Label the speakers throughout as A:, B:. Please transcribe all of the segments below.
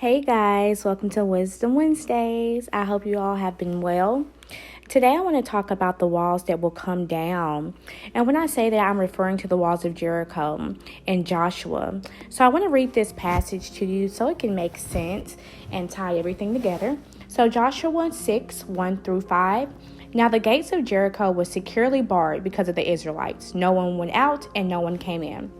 A: Hey guys, welcome to Wisdom Wednesdays. I hope you all have been well. Today I want to talk about the walls that will come down. And when I say that, I'm referring to the walls of Jericho and Joshua. So I want to read this passage to you so it can make sense and tie everything together. So Joshua 6, 1 through 5. Now the gates of Jericho were securely barred because of the Israelites. No one went out and no one came in.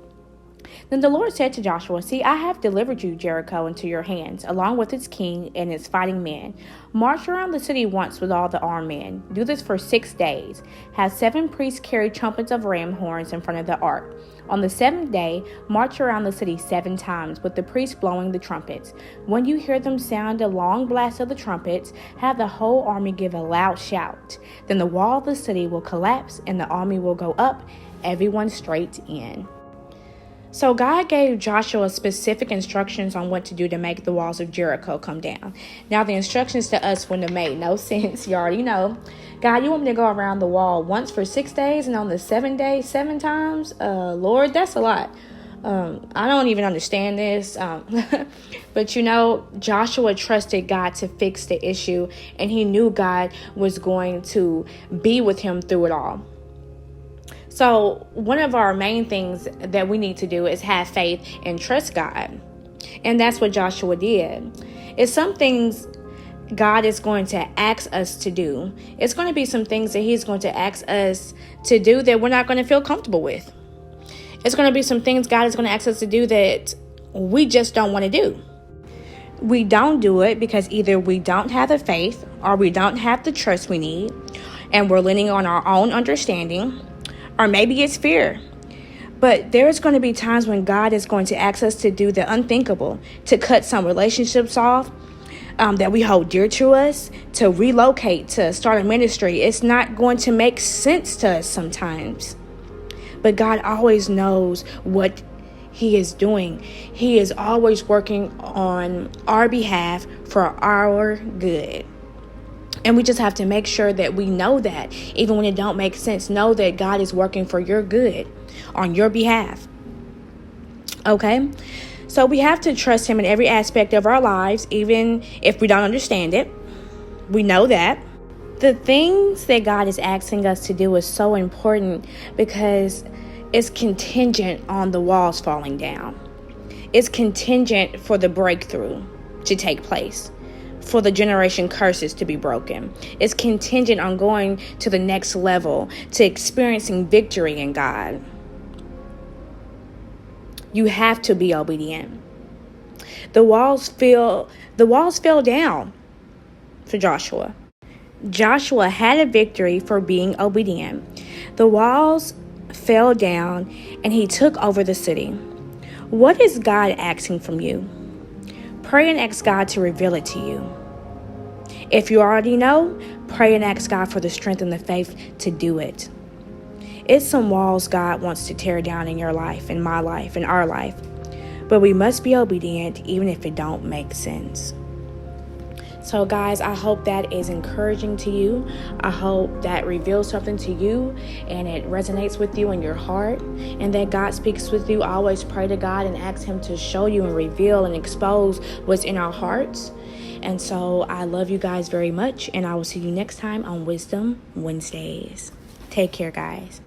A: Then the Lord said to Joshua, "See, I have delivered you, Jericho, into your hands, along with its king and its fighting men. March around the city once with all the armed men. Do this for 6 days. Have 7 priests carry trumpets of ram horns in front of the ark. On the 7th day, march around the city 7 times, with the priests blowing the trumpets. When you hear them sound a long blast of the trumpets, have the whole army give a loud shout. Then the wall of the city will collapse, and the army will go up, everyone straight in." So God gave Joshua specific instructions on what to do to make the walls of Jericho come down. Now the instructions to us wouldn't have made no sense. You already know. God, you want me to go around the wall once for 6 days and on the 7th day, 7 times? Lord, that's a lot. I don't even understand this. But Joshua trusted God to fix the issue, and he knew God was going to be with him through it all. So one of our main things that we need to do is have faith and trust God. And that's what Joshua did. It's some things God is going to ask us to do. It's going to be some things that he's going to ask us to do that we're not going to feel comfortable with. It's going to be some things God is going to ask us to do that we just don't want to do. We don't do it because either we don't have the faith or we don't have the trust we need, and we're leaning on our own understanding. Or maybe it's fear. But there's going to be times when God is going to ask us to do the unthinkable, to cut some relationships off that we hold dear to us, to relocate, to start a ministry. It's not going to make sense to us sometimes. But God always knows what he is doing. He is always working on our behalf for our good. And we just have to make sure that we know that, even when it don't make sense, know that God is working for your good on your behalf. Okay? So we have to trust him in every aspect of our lives, even if we don't understand it. We know that. The things that God is asking us to do is so important because it's contingent on the walls falling down. It's contingent for the breakthrough to take place, for the generation curses to be broken. It's contingent on going to the next level, to experiencing victory in God. You have to be obedient. The walls fell down for Joshua. Joshua had a victory for being obedient. The walls fell down and he took over the city. What is God asking from you? Pray and ask God to reveal it to you. If you already know, pray and ask God for the strength and the faith to do it. It's some walls God wants to tear down in your life, in my life, in our life. But we must be obedient even if it don't make sense. So guys, I hope that is encouraging to you. I hope that reveals something to you and it resonates with you in your heart, and that God speaks with you. Always pray to God and ask him to show you and reveal and expose what's in our hearts. And so I love you guys very much, and I will see you next time on Wisdom Wednesdays. Take care, guys.